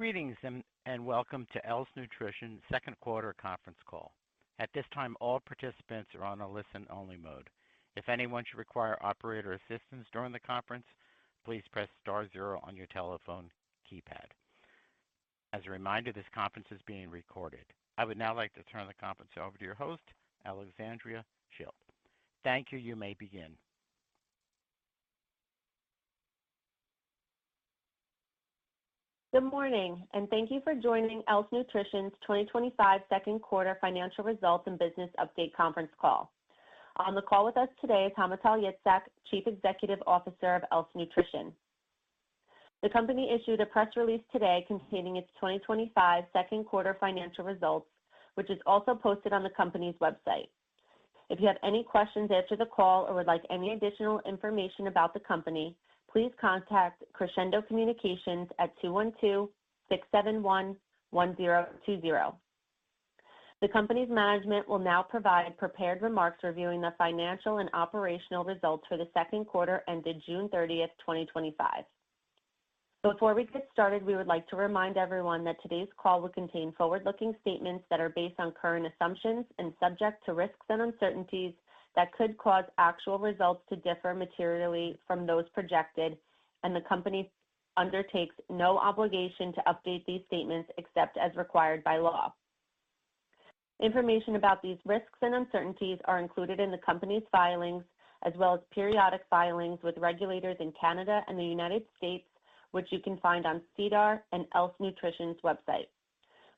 Greetings and welcome to Else Nutrition second quarter conference call. At this time, all participants are on a listen-only mode. If anyone should require operator assistance during the conference, please press star zero on your telephone keypad. As a reminder, this conference is being recorded. I would now like to turn the conference over to your host, Alexandria Schilt. Thank you. You may begin. Good morning, and thank you for joining Else Nutrition's 2025 second quarter financial results and business update conference call. On the call with us today is Hamutal Yitzhak, Chief Executive Officer of Else Nutrition. The company issued a press release today containing its 2025 second quarter financial results, which is also posted on the company's website. If you have any questions after the call or would like any additional information about the company, please contact Crescendo Communications at 212-671-1020. The company's management will now provide prepared remarks reviewing the financial and operational results for the second quarter ended June 30th, 2025. Before we get started, we would like to remind everyone that today's call will contain forward-looking statements that are based on current assumptions and subject to risks and uncertainties that could cause actual results to differ materially from those projected, and the company undertakes no obligation to update these statements except as required by law. Information about these risks and uncertainties are included in the company's filings, as well as periodic filings with regulators in Canada and the United States, which you can find on SEDAR and Else Nutrition's website.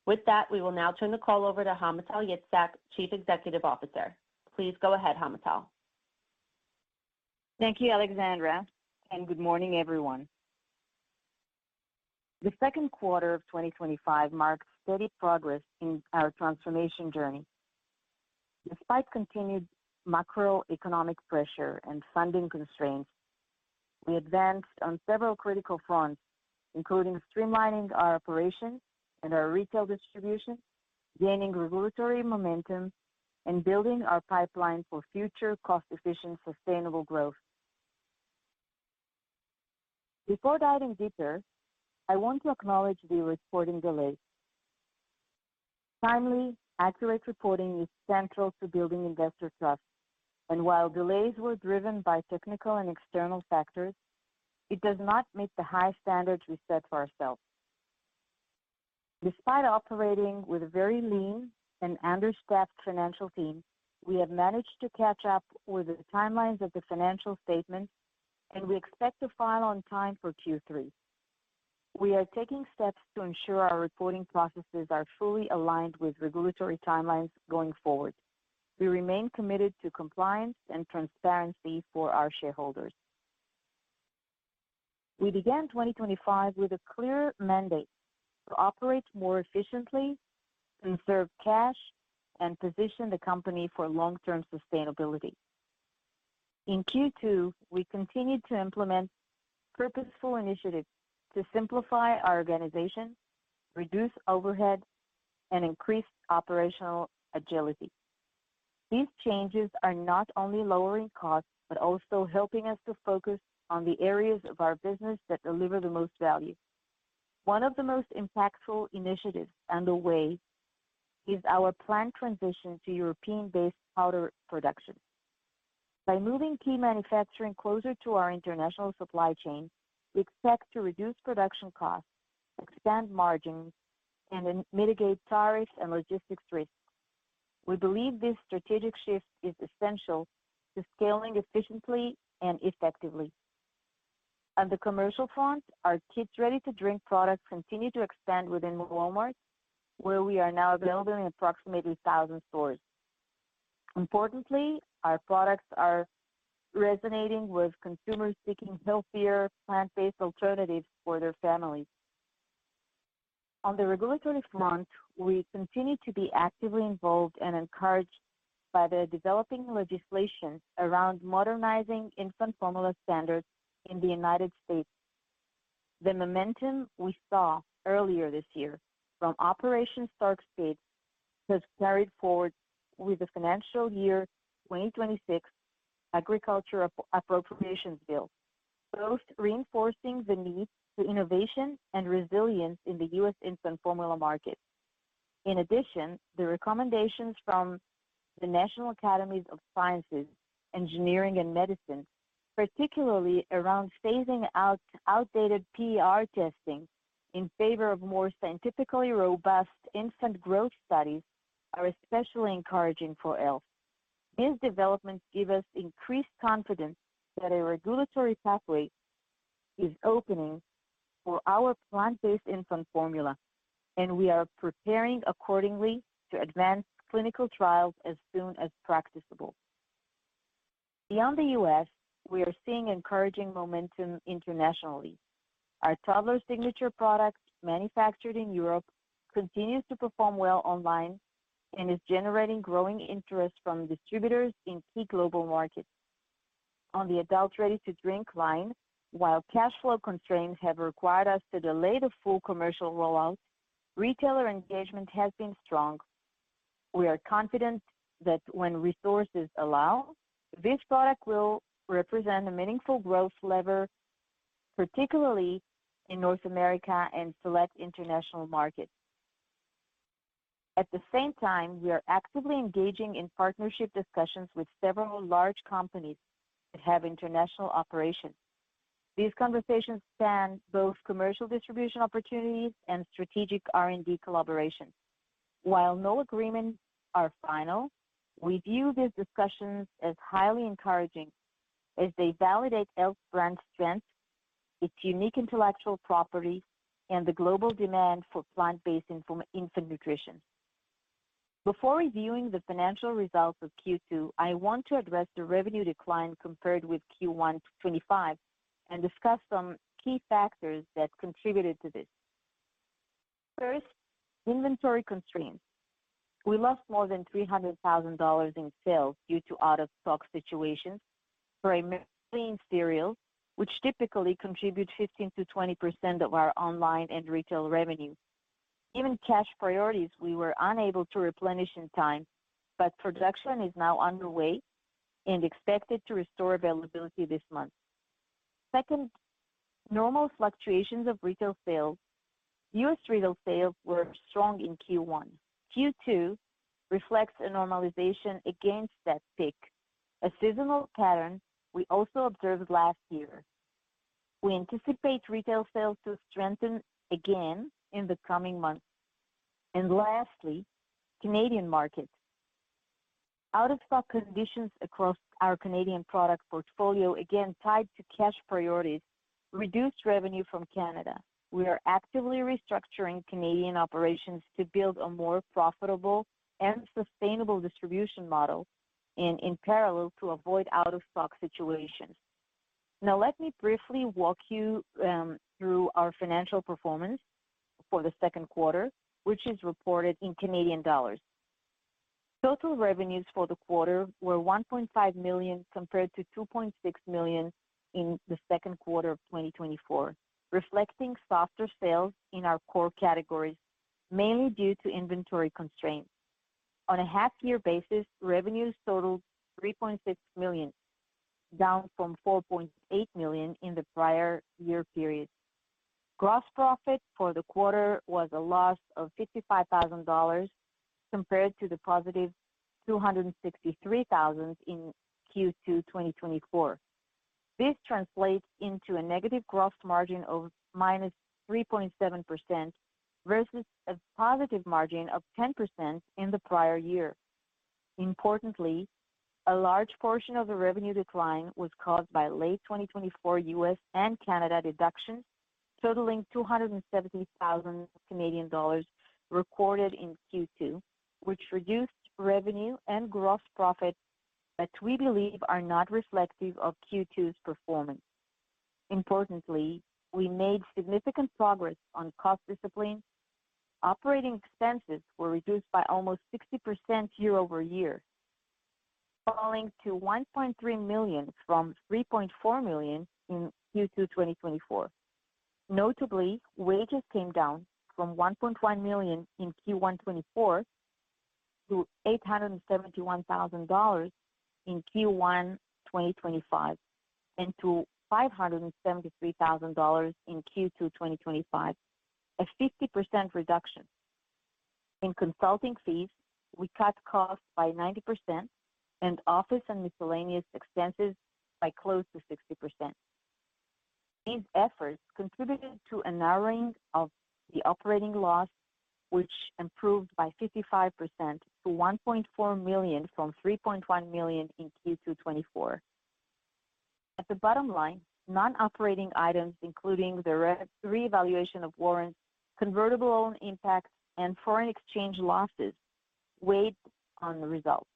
With that, we will now turn the call over to Hamutal Yitzhak, Chief Executive Officer. Please go ahead, Hamutal. Thank you, Alexandra, and good morning, everyone. The second quarter of 2025 marked steady progress in our transformation journey. Despite continued macroeconomic pressure and funding constraints, we advanced on several critical fronts, including streamlining our operations and our retail distribution, gaining regulatory momentum, and building our pipeline for future cost-efficient, sustainable growth. Before diving deeper, I want to acknowledge the reporting delay. Timely, accurate reporting is central to building investor trust, and while delays were driven by technical and external factors, it does not meet the high standards we set for ourselves. Despite operating with a very lean and understaffed financial team, we have managed to catch up with the timelines of the financial statements, and we expect to file on time for Q3. We are taking steps to ensure our reporting processes are fully aligned with regulatory timelines going forward. We remain committed to compliance and transparency for our shareholders. We began 2025 with a clear mandate to operate more efficiently, conserve cash, and position the company for long-term sustainability. In Q2, we continued to implement purposeful initiatives to simplify our organization, reduce overhead, and increase operational agility. These changes are not only lowering costs, but also helping us to focus on the areas of our business that deliver the most value. One of the most impactful initiatives underway is our planned transition to European-based powder production. By moving key manufacturing closer to our international supply chain, we expect to reduce production costs, expand margins, and mitigate tariffs and logistics risks. We believe this strategic shift is essential to scaling efficiently and effectively. On the commercial front, our Kids Ready-to-Drink products continue to expand within Walmart, where we are now available in approximately 1,000 stores. Importantly, our products are resonating with consumers seeking healthier, plant-based alternatives for their families. On the regulatory front, we continue to be actively involved and encouraged by the developing legislation around modernizing infant formula standards in the United States. The momentum we saw earlier this year from Operation Stark Speed has carried forward with the financial year 2026 Agriculture Appropriations Bill, both reinforcing the need to innovation and resilience in the U.S. infant formula market. In addition, the recommendations from the National Academies of Sciences, Engineering, and Medicine, particularly around phasing out outdated PER testing in favor of more scientifically robust infant growth studies, are especially encouraging for ELF. These developments give us increased confidence that a regulatory pathway is opening for our plant-based infant formula, and we are preparing accordingly to advance clinical trials as soon as practicable. Beyond the U.S., we are seeing encouraging momentum internationally. Our toddler signature product, manufactured in Europe, continues to perform well online and is generating growing interest from distributors in key global markets. On the adult ready-to-drink line, while cash flow constraints have required us to delay the full commercial rollout, retailer engagement has been strong. We are confident that when resources allow, this product will represent a meaningful growth lever, particularly in North America and select international markets. At the same time, we are actively engaging in partnership discussions with several large companies that have international operations. These conversations span both commercial distribution opportunities and strategic R&D collaboration. While no agreements are final, we view these discussions as highly encouraging as they validate ELF's brand strength, its unique intellectual property, and the global demand for plant-based infant nutrition. Before reviewing the financial results of Q2, I want to address the revenue decline compared with Q1 25 and discuss some key factors that contributed to this. First, inventory constraints. We lost more than $300,000 in sales due to out-of-stock situations, primarily in cereals, which typically contribute 15 to 20% of our online and retail revenue. Given cash priorities, we were unable to replenish in time, but production is now underway and expected to restore availability this month. Second, normal fluctuations of retail sales. U.S. retail sales were strong in Q1. Q2 reflects a normalization against that peak, a seasonal pattern we also observed last year. We anticipate retail sales to strengthen again in the coming months. And lastly, Canadian market. Out-of-stock conditions across our Canadian product portfolio, again tied to cash priorities, reduced revenue from Canada. We are actively restructuring Canadian operations to build a more profitable and sustainable distribution model and in parallel to avoid out-of-stock situations. Now let me briefly walk you through our financial performance for the second quarter, which is reported in Canadian dollars. Total revenues for the quarter were $1.5 million compared to $2.6 million in the second quarter of 2024, reflecting softer sales in our core categories, mainly due to inventory constraints. On a half-year basis, revenues totaled $3.6 million, down from $4.8 million in the prior year period. Gross profit for the quarter was a loss of $55,000 compared to the positive $263,000 in Q2 2024. This translates into a negative gross margin of minus 3.7% versus a positive margin of 10% in the prior year. Importantly, a large portion of the revenue decline was caused by late 2024 US and Canada deductions, totaling 270,000 Canadian dollars recorded in Q2, which reduced revenue and gross profit that we believe are not reflective of Q2's performance. Importantly, we made significant progress on cost discipline. Operating expenses were reduced by almost 60% year over year, falling to $1.3 million from $3.4 million in Q2 2024. Notably, wages came down from $1.1 million in Q1 24 to $871,000 in Q1 2025 and to $573,000 in Q2 2025, a 50% reduction. In consulting fees, we cut costs by 90% and office and miscellaneous expenses by close to 60%. These efforts contributed to a narrowing of the operating loss, which improved by 55% to $1.4 million from $3.1 million in Q2 24. At the bottom line, non-operating items, including the reevaluation of warrants, convertible loan impacts, and foreign exchange losses, weighed on the results.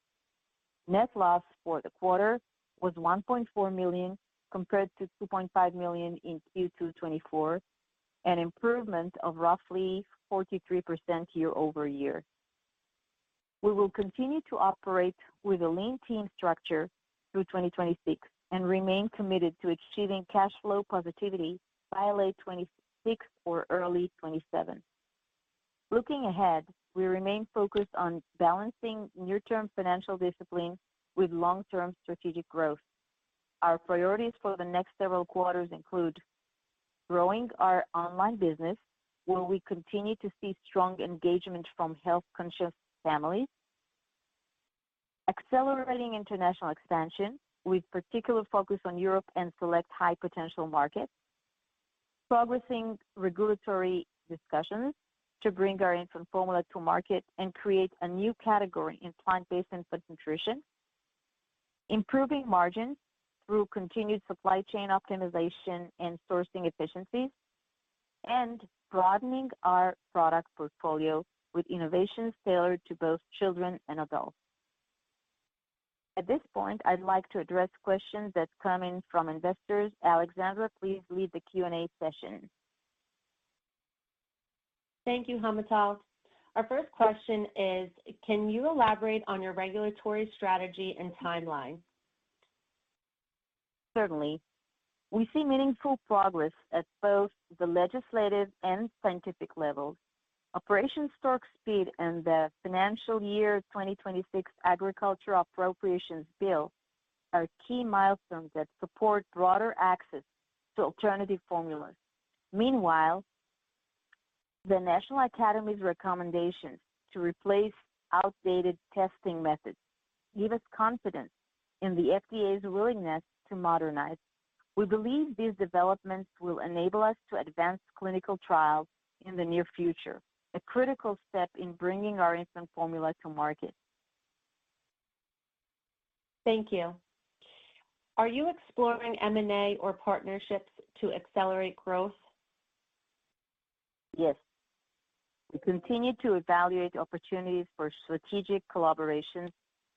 Net loss for the quarter was $1.4 million compared to $2.5 million in Q2 24, an improvement of roughly 43% year over year. We will continue to operate with a lean team structure through 2026 and remain committed to achieving cash flow positivity by late 26 or early 27. Looking ahead, we remain focused on balancing near-term financial discipline with long-term strategic growth. Our priorities for the next several quarters include growing our online business, where we continue to see strong engagement from health-conscious families, accelerating international expansion with particular focus on Europe and select high-potential markets, progressing regulatory discussions to bring our infant formula to market and create a new category in plant-based infant nutrition, improving margins through continued supply chain optimization and sourcing efficiencies, and broadening our product portfolio with innovations tailored to both children and adults. At this point, I'd like to address questions that come in from investors. Alexandra, please lead the Q&A session. Thank you, Hamutal. Our first question is, can you elaborate on your regulatory strategy and timeline? Certainly. We see meaningful progress at both the legislative and scientific levels. Operation Stork Speed and the Financial Year 2026 Agriculture Appropriations Bill are key milestones that support broader access to alternative formulas. Meanwhile, the National Academy's recommendations to replace outdated testing methods give us confidence in the FDA's willingness to modernize. We believe these developments will enable us to advance clinical trials in the near future, a critical step in bringing our infant formula to market. Thank you. Are you exploring M&A or partnerships to accelerate growth? Yes. We continue to evaluate opportunities for strategic collaborations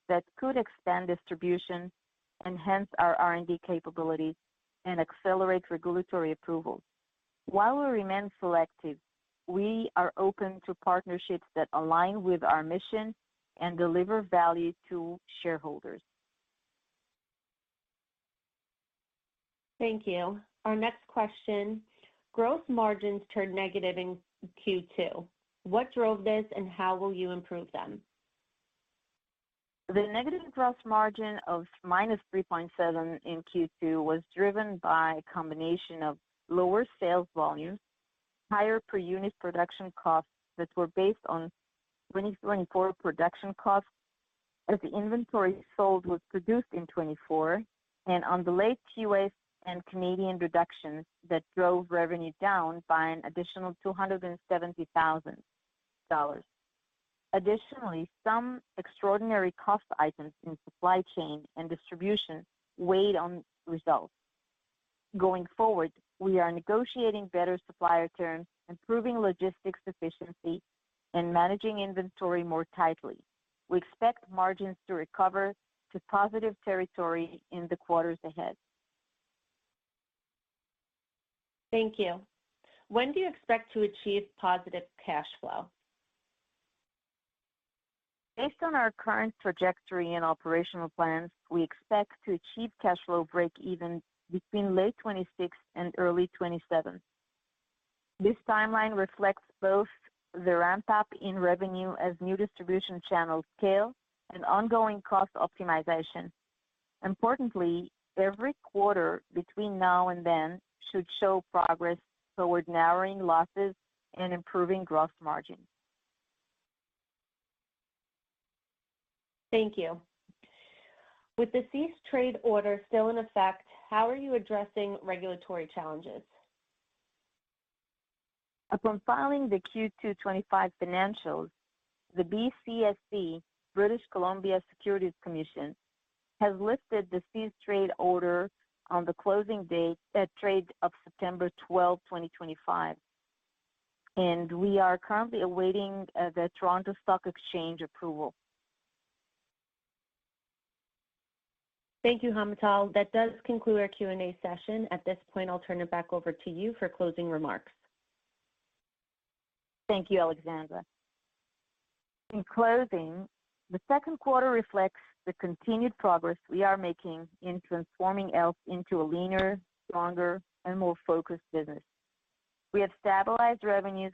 that could expand distribution, enhance our R&D capabilities, and accelerate regulatory approvals. While we remain selective, we are open to partnerships that align with our mission and deliver value to shareholders. Thank you. Our next question, gross margins turned negative in Q2. What drove this and how will you improve them? The negative gross margin of minus 3.7 in Q2 was driven by a combination of lower sales volumes, higher per unit production costs that were based on 2024 production costs as the inventory sold was produced in 24, and on the late US and Canadian reductions that drove revenue down by an additional $270,000. Additionally, some extraordinary cost items in supply chain and distribution weighed on results. Going forward, we are negotiating better supplier terms, improving logistics efficiency, and managing inventory more tightly. We expect margins to recover to positive territory in the quarters ahead. Thank you. When do you expect to achieve positive cash flow? Based on our current trajectory and operational plans, we expect to achieve cash flow break-even between late 26 and early 27. This timeline reflects both the ramp-up in revenue as new distribution channels scale and ongoing cost optimization. Importantly, Every quarter between now and then should show progress toward narrowing losses and improving gross margin. Thank you. With the cease trade order still in effect, how are you addressing regulatory challenges? Upon filing the Q2 25 financials, the BCSC, British Columbia Securities Commission, has lifted the cease trade order on the closing date at trade of September 12, 2025. And we are currently awaiting the Toronto Stock Exchange approval. Thank you, Hamatal. That does conclude our Q&A session. At this point, I'll turn it back over to you for closing remarks. Thank you, Alexandra. In closing, the second quarter reflects the continued progress we are making in transforming ELF into a leaner, stronger, and more focused business. We have stabilized revenues,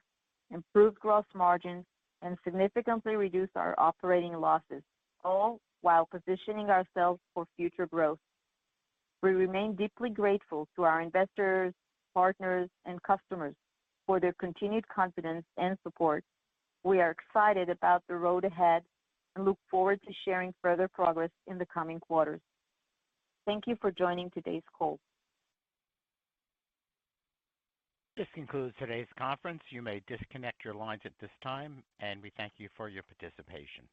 improved gross margins, and significantly reduced our operating losses, all while positioning ourselves for future growth. We remain deeply grateful to our investors, partners, and customers for their continued confidence and support. We are excited about the road ahead and look forward to sharing further progress in the coming quarters. Thank you for joining today's call. This concludes today's conference. You may disconnect your lines at this time, and we thank you for your participation.